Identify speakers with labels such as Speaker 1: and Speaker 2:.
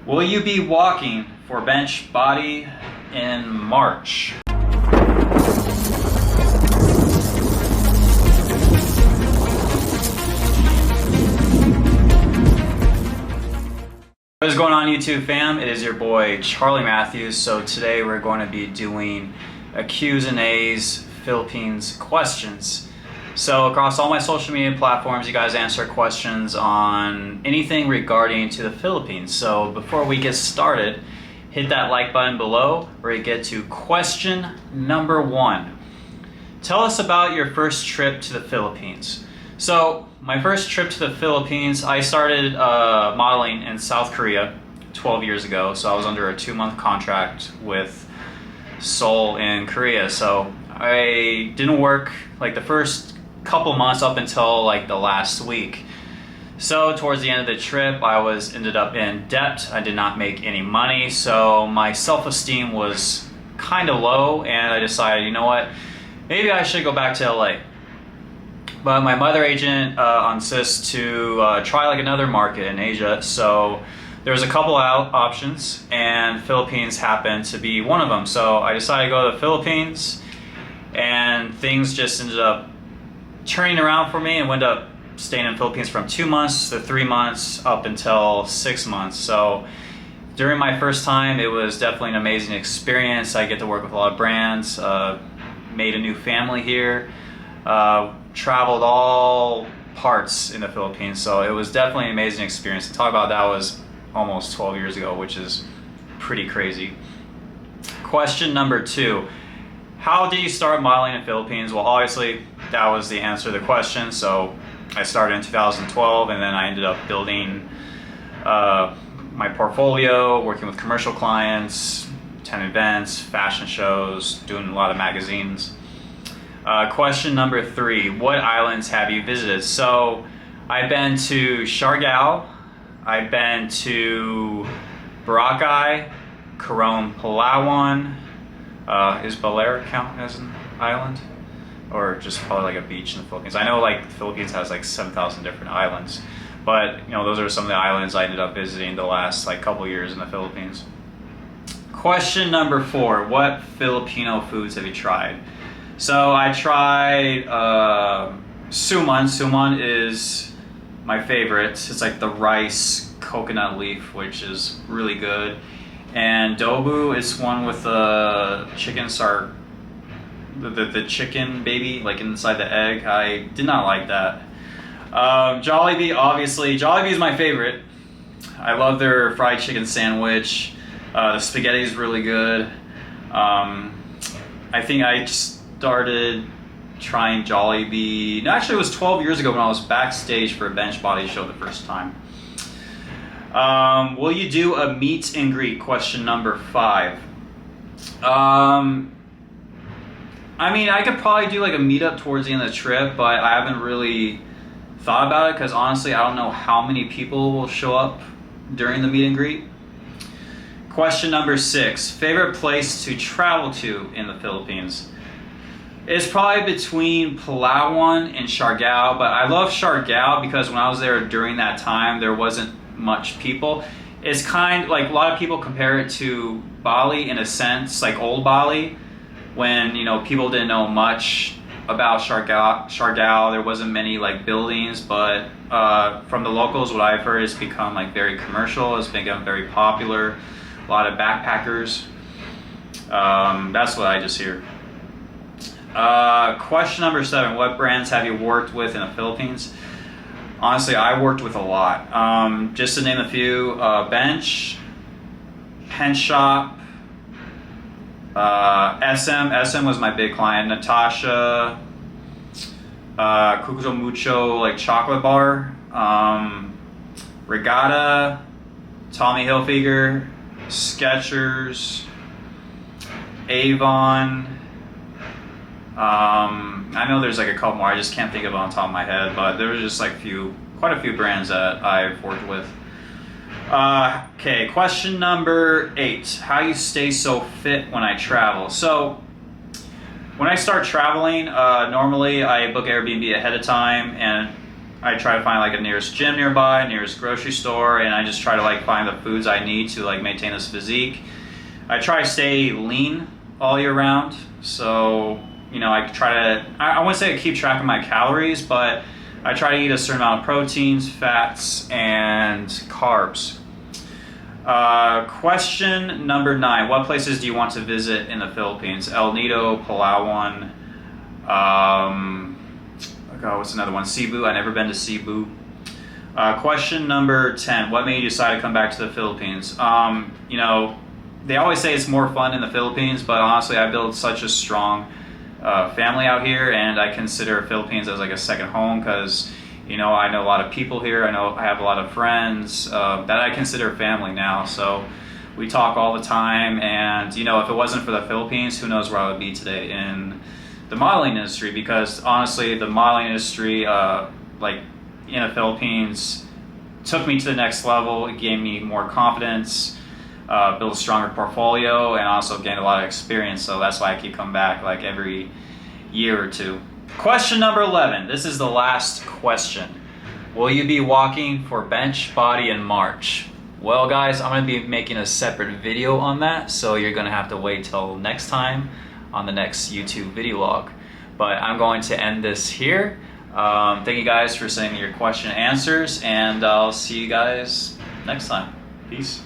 Speaker 1: Will you be walking for bench body in March? What is going on, YouTube fam? It is your boy Charlie Matthews. So today we're going to be doing a Q's and A's Philippines questions. So across all my social media platforms, you guys answer questions on anything regarding to the Philippines. So before we get started, hit that like button below where you get to question number 1. Tell us about your first trip to the Philippines. So my first trip to the Philippines, I started modeling in South Korea 12 years ago. So I was under a 2-month contract with Seoul in Korea. So I didn't work like the first couple months up until like the last week. So towards the end of the trip, I ended up in debt. I did not make any money, so my self-esteem was kind of low, and I decided, you know what, maybe I should go back to LA. But my mother agent insists to try like another market in Asia, so there was a couple options, and Philippines happened to be one of them. So I decided to go to the Philippines, and things just ended up turning around for me, and wound up staying in the Philippines from 2 months to 3 months up until 6 months. So during my first time, it was definitely an amazing experience. I get to work with a lot of brands, made a new family here, traveled all parts in the Philippines. So it was definitely an amazing experience. To talk about that was almost 12 years ago, which is pretty crazy. Question number 2. How did you start modeling in the Philippines? Well, obviously, that was the answer to the question. So I started in 2012, and then I ended up building my portfolio, working with commercial clients, attending events, fashion shows, doing a lot of magazines. Question number 3, what islands have you visited? So I've been to Siargao, I've been to Boracay, Coron, Palawan. Is Balear count as an island? Or just probably like a beach in the Philippines? I know like the Philippines has like 7,000 different islands, but you know, those are some of the islands I ended up visiting the last like couple years in the Philippines. Question number 4, what Filipino foods have you tried? So I tried suman. Suman is my favorite. It's like the rice coconut leaf, which is really good. And dobu is one with the chicken the chicken baby like inside the egg. I did not like that. Jollibee, obviously. Jollibee is my favorite. I love their fried chicken sandwich. The spaghetti is really good. I think I started trying Jollibee. No, actually, it was 12 years ago when I was backstage for a bench body show the first time. Will you do a meet and greet? Question number 5. I mean, I could probably do like a meetup towards the end of the trip, but I haven't really thought about it because honestly, I don't know how many people will show up during the meet and greet. Question number 6, favorite place to travel to in the Philippines? It's probably between Palawan and Siargao, but I love Siargao because when I was there during that time, there wasn't much people. It's kind of like a lot of people compare it to Bali in a sense, like old Bali, when you know people didn't know much about Siargao. There wasn't many like buildings, but from the locals, what I've heard, it's become like very commercial. It's become very popular. A lot of backpackers. That's what I just hear. Question number 7, what brands have you worked with in the Philippines? Honestly, I worked with a lot. Just to name a few, Bench, Pen Shop, SM was my big client, Natasha, Cucuzo Mucho, like chocolate bar, Regatta, Tommy Hilfiger, Skechers, Avon. I know there's like a couple more, I just can't think of it on top of my head, but there was just like quite a few brands that I've worked with. Okay, question number 8, how you stay so fit when I travel? So when I start traveling, normally I book Airbnb ahead of time, and I try to find like a nearest gym nearby, nearest grocery store, and I just try to like find the foods I need to like maintain this physique. I try to stay lean all year round, so you know, I try to, I wouldn't say I keep track of my calories, but I try to eat a certain amount of proteins, fats, and carbs. Question number 9. What places do you want to visit in the Philippines? El Nido, Palawan, what's another one? Cebu. I've never been to Cebu. Question number 10. What made you decide to come back to the Philippines? You know, they always say it's more fun in the Philippines, but honestly, I built such a strong family out here, and I consider Philippines as like a second home because, you know, I know a lot of people here. I have a lot of friends that I consider family now. So we talk all the time, and you know, if it wasn't for the Philippines, who knows where I would be today in the modeling industry? Because honestly, the modeling industry, like in the Philippines, took me to the next level. It gave me more confidence. Build a stronger portfolio, and also gained a lot of experience. So that's why I keep coming back like every year or two. Question number 11. This is the last question. Will you be walking for bench, body, and march? Well guys, I'm going to be making a separate video on that, so you're going to have to wait till next time on the next YouTube video log. But I'm going to end this here. Thank you guys for sending me your question and answers, and I'll see you guys next time. Peace.